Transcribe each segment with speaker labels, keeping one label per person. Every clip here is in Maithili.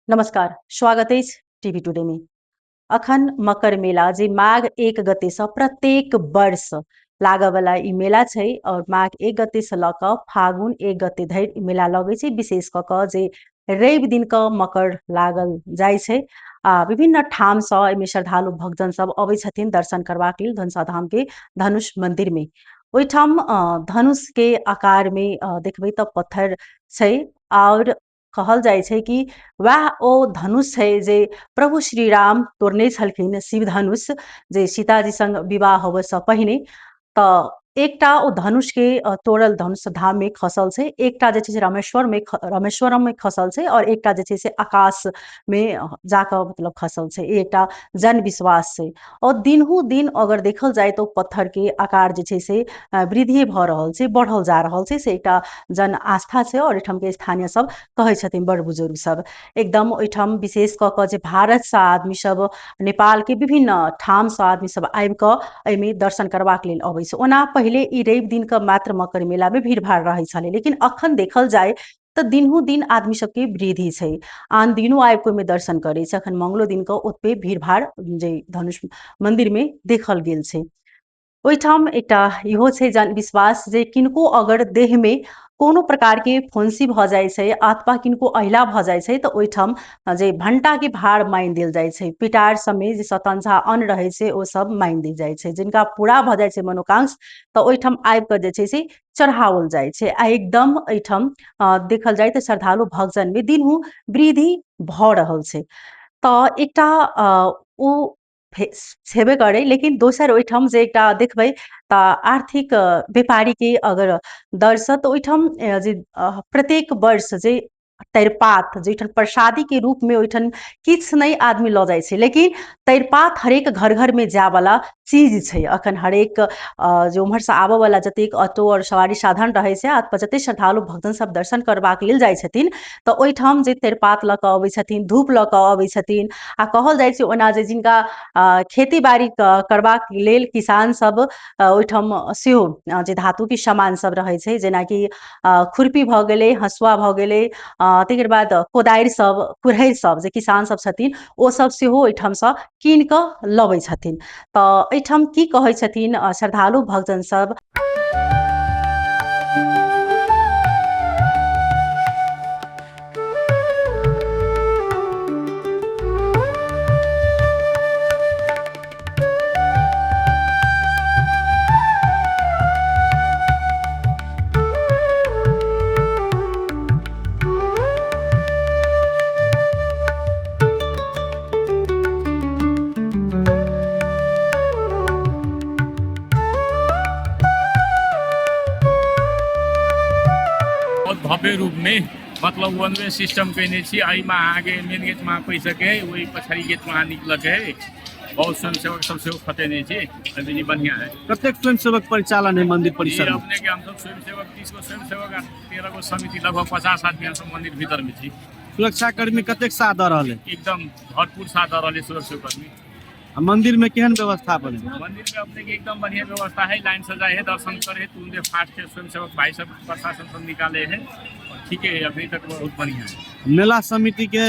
Speaker 1: नमस्कार, स्वागत अछि टीवी टुडे में। अखन मकर मेला जे माघ 1 गते सँ प्रत्येक वर्ष लागऽवला ई मेला छै और माघ 1 गते सँ लऽ कऽ फागुन 1 गते धरि ई मेला लगै छै। विशेष कऽ कऽ जे रवि दिन कऽ मकर लागल जाइ छै आ विभिन्न ठाम सँ एहिमे श्रद्धालु भक्तजन सब अबै छथिन दर्शन करबाक लेल धनुषा धाम के धनुष मंदिर में। ओहिठाम धनुष के आकार में देखबै तऽ पत्थर छै और कहल जाइ छै कि वएह ओ धनुष छै जे प्रभु श्री राम तोड़ने छलखिन शिव धनुष जे सीताजी संग विवाह होबय सँ पहिने। तऽ एकटा ओ धनुष के तोड़ल धनुष धाम में खसल छै, एकटा जे छै से रामेश्वरम में खसल छै और एकटा जे छै से आकाश में जाकऽ मतलब खसल छै। ई एकटा जन विश्वास छै और दिनहु दिन अगर देखल जाय तो पत्थर के आकार जे छै से वृद्धि भऽ रहल छै, बढ़ल जा रहल छै। से एकटा जन आस्था छै और एहिठाम के स्थानीय सब कहै छथिन बड़ बुजुर्ग सब। एकदम ओहिठाम विशेष कऽ कऽ जे भारत सँ आदमी सब, नेपाल के विभिन्न ठाम सँ आदमी सब आबि कऽ एहिमे दर्शन करबाक लेल अबै छै। ओना पहिले ई रवि दिन कऽ मात्र मकर मेला में भीड़-भाड़ रहै छलै, लेकिन अखन देखल जाय तऽ दिनहु दिन आदमी सबके वृद्धि छै। आन दिनो आबि कऽ ओहिमे दर्शन करै छै। अखन मंगलो दिन कऽ ओतबे भीड़-भाड़ जे धनुष मंदिर में देखल गेल छै। ओहिठाम एकटा इहो छै जन विश्वास जे किनको अगर देह में कोनो प्रकार के फुंसी भऽ जाइ छै अथवा किनको अहिला भऽ जाइ छै तऽ ओहिठाम जे भंटा के भार मानि देल जाइ छै। पिटार सब में जे शतंसा अन्न रहै छै ओ सब मानि देल जाइ छै। जिनका पूरा भऽ जाइ छै मनोकांक्ष तऽ ओहिठाम आबि कऽ जे छै से चढ़ाओल जाइ छै आ एकदम एहिठाम देखल जाय तऽ श्रद्धालु भक्तजन में दिनहु वृद्धि भऽ रहल छै। तऽ एकटा ओ छेबे करै, लेकिन दोसर ओहिठाम जे एकटा देखबै तऽ आर्थिक व्यापारी के अगर दर सँ तऽ ओहिठाम जे प्रत्येक वर्ष जे तैरपात जैठन प्रसादी के रूप में ओहिठाम किछु नहीं आदमी लऽ जाइ छै, लेकिन तैरपात हरेक घर घर में जाय वाला चीज छै। अखन हरेक जे उम्हर से आबऽ वाला जतेक ऑटो और सवारी साधन रहै छै अथवा जते श्रद्धालु भक्तजन सब दर्शन करबाक लेल जाइ छथिन तऽ ओहिठाम जे तैरपात लऽ कऽ अबै छथिन, धूप लऽ कऽ अबै छथिन। आ कहल जाइ छै ओना जे जिनका खेती बाड़ी करबाक लेल किसान सब ओहिठाम सेहो जे धातु के सामान सब रहै छै जेनाकि खुरपी भऽ गेलै, हँसुआ भऽ गेलै, तकर बाद कोदारि सब, कुरहैर सब जे किसान सब छथिन ओ सब सेहो ओहिठाम सँ कीन कऽ लबै छथिन। तऽ एहिठाम की कहै छथिन श्रद्धालु भक्तजन सब।
Speaker 2: बहुत भव्य रूप में मतलब वन वे सिस्टम कैने छी। एहि में आगे मेन गेट में पैसा के वही पछाड़ी गेट में निकल के बहुत स्वयंसेवक सब सेहो खटेने छी। जी बढ़िया है।
Speaker 3: कतेक स्वयंसेवक परिचालन है मंदिर परिसर में?
Speaker 2: अपने के हम सब स्वयंसेवक 30 गो स्वयंसेवक 13 गो समिति लगभग 50 आदमी हम सब मंदिर भीतर में छी।
Speaker 3: सुरक्षा कर्मी कतेक साथ दऽ रहल है?
Speaker 2: एकदम भरपूर साथ दऽ रहल है सुरक्षा कर्मी।
Speaker 3: मंदिर में केहन व्यवस्था बने?
Speaker 2: मंदिर में अपने के एकदम बढ़िया व्यवस्था है। लाइन से जाए है, दर्शन करे, तुरंत फास्ट के स्वयंसेवक भाई सब प्रशासन सब निकाले है। ठीक है, अभी तक बहुत बढ़िया है।
Speaker 3: मेला समिति के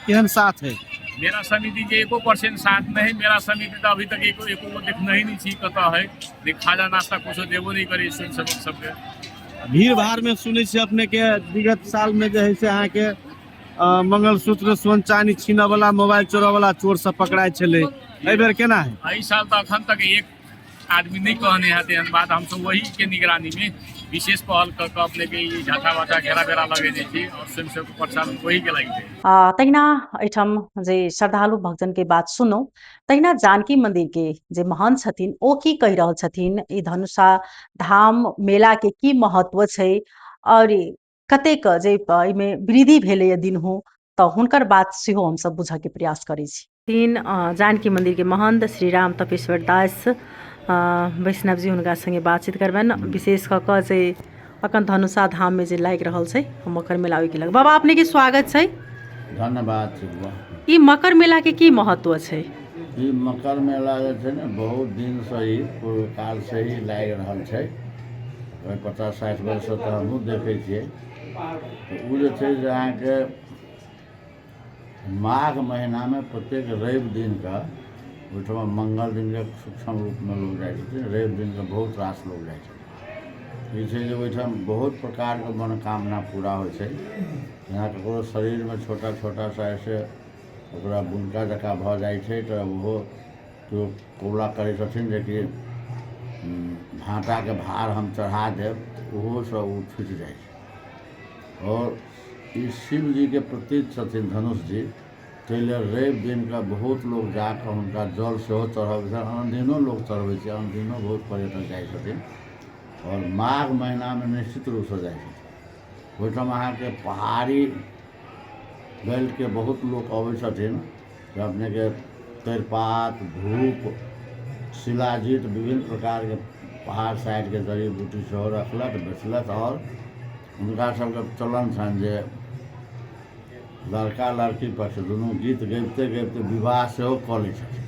Speaker 3: केहन साथ है?
Speaker 2: मेरा समिति के 1% साथ में है। मेरा समिति तो अभी तक एको देखना ही नहीं चाहिए कता है। खाजा नाश्ता कुछ देवो नहीं करे स्वयंसेवक सबके।
Speaker 3: भीड़ भाड़ में सुने से अपने के विगत साल में जो है से अहाँ के मंगलसूत्र, सोन चांदी छीनऽ वाला, मोबाइल चोरा वाला चोर सब पकड़ाय छले। एहि बेर केना है?
Speaker 2: एहि साल तो अखन तक एक आदमी नहीं कहने है तेहन बात। हम सब वही के निगरानी में विशेष पहल कर के अपने के झाटा वाटा घेरा बेरा लगेने छी और स्वयंसेवक प्रचालन वही के लगी है।
Speaker 1: तहिना एहिठाम जे श्रद्धालु भक्तजन के बात सुनौ, तहिना जानकी मंदिर के जे महंत छथिन ओ की कहि रहल छथिन, ई धनुषा धाम मेला के की महत्व छै और कतेक जे एहिमे वृद्धि भेलैए दिनहु, तऽ हुनकर बात सेहो हमसब बुझऽ के प्रयास करै छी। तीन जानकी मंदिर के महंत श्री राम तपेश्वर दास वैष्णव जी हुनका संगे बातचीत करबनि। विशेष कऽ कऽ जे अखन धनुषा धाम में जे लागि रहल छै मकर मेला ओहि के लग। बाबा अपने के स्वागत छै।
Speaker 4: धन्यवाद।
Speaker 1: ई मकर मेला के की महत्व छै?
Speaker 4: ई मकर मेला जे छै ने बहुत दिन से ही पूर्व काल से ही लागि रहल छै। 50-60 वर्ष से हमहूँ देखै छियै। तऽ ओ जे छै जे अहाँके माघ महीना में प्रत्येक रवि दिन का ओहिठाम मंगल दिन के सूक्ष्म रूप में लोग जाइ छथिन, रवि दिन के बहुत रास लोग जाइ छथिन। ई छै जे ओहिठाम बहुत प्रकार के मनोकामना पूरा होइ छै। यहाँ ककरो शरीर में छोटा छोटा सा ऐसे ओकरा बुनका जकाँ भऽ जाइ छै तऽ ओहो केओ कबूला करै छथिन जे कि भाँटा के भार हम चढ़ा देब, ओहो सब ओ छुटि जाइ छै। और ई शिव जी के प्रतीक छथिन धनुष जी, ताहि लेल रवि दिन का बहुत लोग जाकऽ हुनका जल सेहो चढ़बै छथिन। अनदिनो लोग चढ़बै छै, अनदिनो बहुत पर्यटक जाइ छथिन। और माघ महीना में निश्चित रूप से जाइ छथिन। ओहिठाम अहाँके पहाड़ी बेल्ट के बहुत लोग अबै छथिन, जे अपने के तेरपात, धूप, शिलाजीत, विभिन्न प्रकार के पहाड़ साइड के जड़ी बूटी सेहो रखलक, बेचलक। और हुनका सबके चलन छनि जे लड़का लड़की पक्ष दुनू गीत गबिते गबिते विवाह सेहो कऽ लै छथिन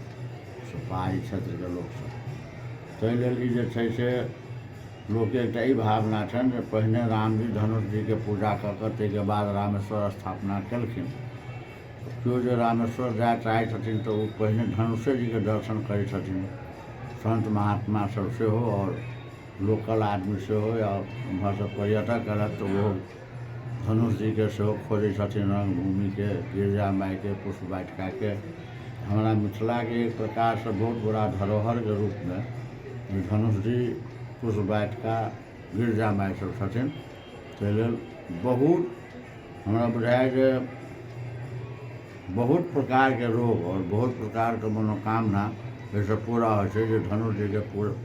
Speaker 4: पहाड़ी क्षेत्रके लोकसभ। ताहि लेल ई जे छै से लोकके एकटा ई भावना छनि जे पहिने रामजी धनुष जीके पूजा कऽ कऽ ताहिके बाद रामेश्वर स्थापना केलखिन। केओ जे रामेश्वर जाय चाहै छथिन तऽ ओ पहिने धनुषे जीके दर्शन करै छथिन। संत महात्मा सब सेहो और लोकल आदमी सेहो, या उम्हरसँ पर्यटक अयलक तऽ ओहो धनुष जी के सेहो खोजै छथिन, रंगभूमि के, गिरजा माई के, पुष्प वाटिका के। हमारा मिथिला के एक प्रकार से बहुत बड़ा धरोहर के रूप में धनुष जी, पुष्प वाटिका, गिरजा माई सब छथिन। ताहि लेल बहुत हमरा बुझाय जे बहुत प्रकार के रोग और बहुत प्रकार के मनोकामना एहिसँ पूरा होइ छै जे धनुष जी के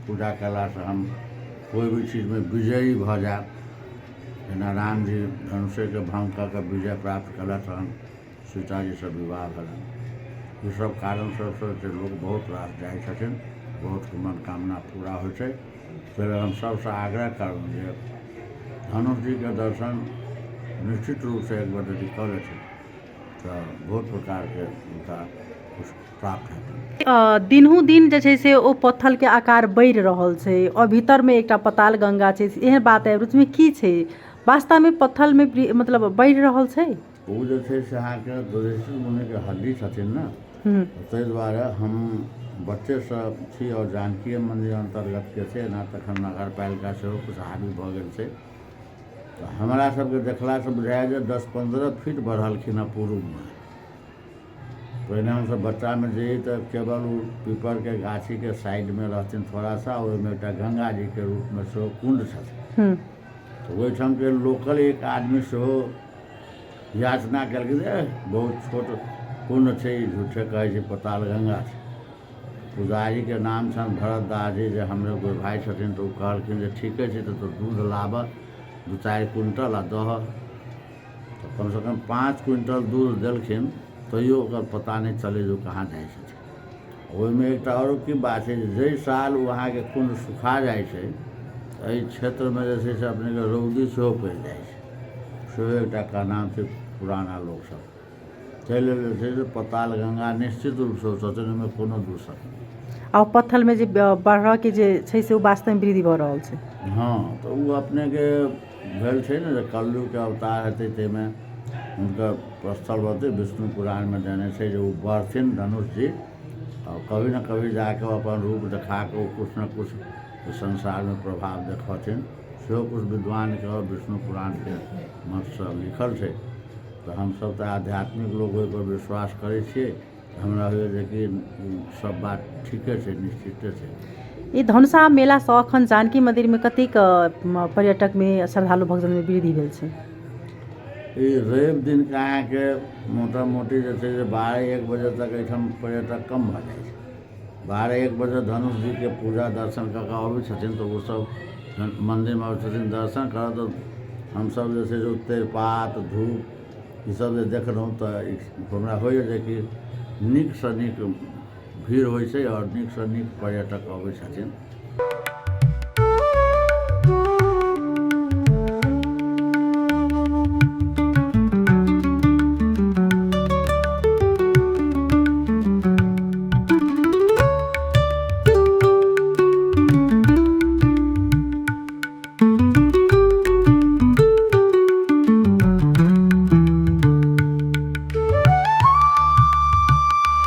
Speaker 4: पूजा कयलासँ हम कोई भी चीज में विजयी भऽ जायब। जेना राम जी धनुषे के भंग कऽ कऽ विजय प्राप्त कयलक, तहन सीता जी से विवाह भेलनि। ई सब कारण सबसँ जे लोग बहुत रास जाइ छथिन, बहुत मनोकामना पूरा होइ छै। ताहि लेल हम सबसँ आग्रह करब जे धनुष जी के दर्शन निश्चित रूप से एक बेर यदि कऽ लेथिन तऽ बहुत प्रकार के हुनका प्राप्त हेतनि।
Speaker 1: दिनहु दिन जे छै से ओ पत्थल के आकार बढ़ि रहल छै और भीतर में एकटा पताल गंगा छै। एहन बात है उसमें की छै? वास्तव में पत्थल में मतलब बढ़ि रहल छै?
Speaker 4: ओ जे छै से अहाँके दुर्देशी मुनि के हड्डी छथिन ने, ताहि दुआरे हम बच्चे सब छी और जानकी मंदिर अंतर्गत के छै ना, तखन नगर पालिका सेहो कुछ हावी भऽ गेल छै। तऽ हमरा सबके देखलासँ बुझाय जे 10-15 फीट बढ़लखिन हँ पूर्व में। पहिने हमसब बच्चा में जइयै तऽ केवल ओ पीपर के गाछी के साइड में रहथिन थोड़ा सा, ओहिमे एकटा गंगा जी के रूप में सेहो कुंड छथिन। तऽ ओहिठाम के लोकल एक आदमी सेहो याचना केलखिन जे बहुत छोट कुंड छै, झूठे कहै छै पताल गंगा छै। पुजारी के नाम छनि भरत दास जी, जे हमरे कोई भाई छथिन, तऽ ओ कहलखिन जे ठीके छै तऽ दूध लाबऽ 2-4 क्विंटल आ दहऽ। तऽ कम से कम 5 क्विंटल दूध देलखिन, तैयो ओकर पता नहीं चले जो कहाँ जाइ छथिन। ओहिमे एकटा औरो की बात छै, जाहि साल ओ अहाँके कुंड सुखा जाइ छै, एहि क्षेत्र में जे छै से अपने के रौदी सेहो पड़ि जाइ छै, सेहो एकटा कहनाम छै पुराना लोक सब। ताहि लेल जे छै से पताल गंगा निश्चित रूप से छथिन, ओहिमे कोनो दूसर नहीं।
Speaker 1: और पत्थल में जे बढ़ऽ के जे छै से वास्तव में वृद्धि भऽ रहल छै।
Speaker 4: हाँ, तऽ ओ अपने के भेल छै ने जे कलयुग के अवतार हेतै, ताहिमे हुनकर प्रस्थल होतै। विष्णु पुराण में देने छै जे ओ बढ़थिन धनुष जी, और कभी न कभी जाके अपन रूप देखा के ओ कुछ न कुछ संसार में प्रभाव देखथिन। सेहो कुछ विद्वान के विष्णु पुराण के मत से लिखल छै। तऽ हमसब तऽ आध्यात्मिक लोग ओहि पर विश्वास करै छियै। हमरा होइए जे कि सब बात ठीके छै, निश्चिते छै।
Speaker 1: ई धनुषा मेला सँ अखन जानकी मंदिर में कतेक पर्यटक में श्रद्धालु भक्तजन में वृद्धि भेल छै?
Speaker 4: ई रवि दिन के अहाँके मोटा मोटी जे छै से 12-1 बजे तक एहिठाम पर्यटक कम भऽ जाइ छै। 12-1 बजे धनुष जी के पूजा दर्शन कऽ कऽ अबै छथिन, तऽ ओसभ मंदिर में अबै छथिन दर्शन करऽ। तऽ हमसब जे छै से तेरपात, धूप ई सब जे देखलहुँ तऽ हमरा होइए जे कि नीक सँ नीक भीड़ होइ छै और नीक सँ नीक पर्यटक अबै छथिन।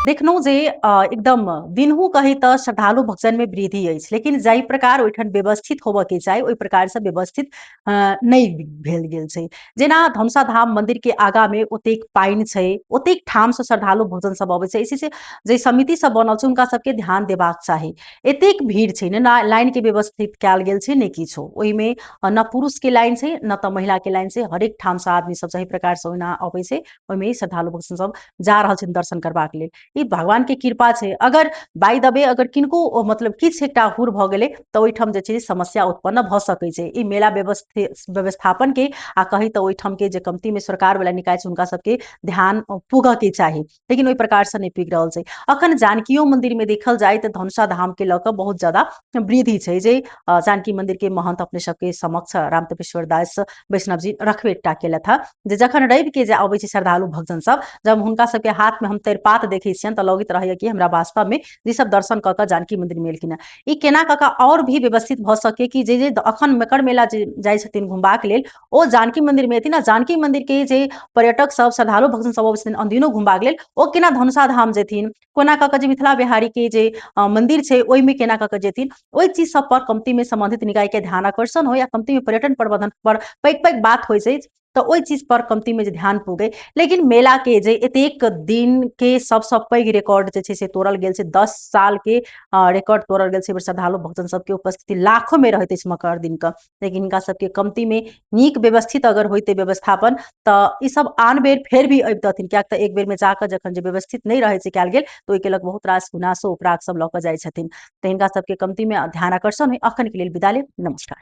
Speaker 1: देखलहुँ जे एकदम दिनहु कही तऽ श्रद्धालु भक्तजनमे वृद्धि अछि, लेकिन जाहि प्रकार ओहिठाम व्यवस्थित होबयके चाही ओहि प्रकारसँ व्यवस्थित नहि भेल गेल छै। जेना धनुषाधाम मन्दिरके आगाँमे ओतेक पानि छै, ओतेक ठामसँ श्रद्धालु भक्तजनसभ अबै छै, इसी से जे समिति सब बनल छै हुनका सबके ध्यान देबाक चाही। एतेक भीड़ छै ने, ना लाइनके व्यवस्थित कयल गेल छै ने किछो, ओहिमे न पुरुषके लाइन छै न तऽ महिलाके लाइन छै, हरेक ठामसँ आदमी सब सही प्रकारसँ ओहिना अबै छै, ओहिमे श्रद्धालु भक्तजन सब जा रहल छथिन दर्शन करबाक लेल। ई भगवानके कृपा छै। अगर बाय द वे अगर किनको मतलब किछु एकटा हुर भऽ गेलै तऽ ओहिठाम जे छै समस्या उत्पन्न भऽ सकै छै। ई मेला व्यवस्थापनके आ कही तऽ ओहिठामके जे कमतीमे सरकारवला निकाय छै हुनका सबके ध्यान पुगऽके चाही, लेकिन ओहि प्रकारसँ नहि पुगि रहल छै। अखन जानकियो मन्दिरमे देखल जाय तऽ धनुषाधामके लऽ कऽ बहुत ज्यादा वृद्धि छै, जे जानकी मन्दिरके महंत अपने सबके समक्ष रामतपेश्वर दास वैष्णव जी रखबे टा केलथि हँ, जे जखन रविके जे अबै छै श्रद्धालु भक्तजन सब, जब हुनका सबके हाथमे हम तेरपात देखै छियनि तऽ लगैत रहैया कि हमरा वास्तवमे ई सब दर्शन कऽ कऽ जानकी मन्दिरमे एलखिन हँ। ई केना कऽ कऽ आओर भी व्यवस्थित भऽ सकै कि जे अखन मकर मेला जे जाइ छथिन घुमबाक लेल ओ जानकी मन्दिरमे एथिन आ जानकी मन्दिरके जे पर्यटक सब श्रद्धालु भक्तजन सब अबै छथिन अनदिनो घुमबाक लेल, ओ केना धनुषाधाम जेथिन, कोना कऽ कऽ जे मिथिला बिहारीके जे मन्दिर छै ओहिमे केना कऽ कऽ जेथिन। ओहि चीज सब पर कमतीमे सम्बन्धित निकायके ध्यान आकर्षण हो या कमतीमे पर्यटन प्रबंधन पर पैघ पैघ बात होइ छै तऽ ओहि चीज पर कमतीमे जे ध्यान पुगै। लेकिन मेलाके जे एतेक दिनके सबसँ पैघ रिकॉर्ड जे छै से तोड़ल गेल छै, 10 सालके रिकॉर्ड तोड़ल गेल छै श्रद्धालु भक्तजन सबके उपस्थिति लाखोमे रहैत अछि मकर दिनके, लेकिन हिनका सबके कमतीमे नीक व्यवस्थित अगर होइतै व्यवस्थापन तऽ ई सब आन बेर फेर भी अबितथिन, कियाक तऽ एक बेरमे जाकऽ जखन जे व्यवस्थित नहि रहै छै कयल गेल तऽ ओहिके लग बहुत रास गुनासो उपराग सब लऽ कऽ जाइ छथिन। तऽ हिनका सबके कमतीमे ध्यान आकर्षण होइ। अखनके लेल विदा लेब, नमस्कार।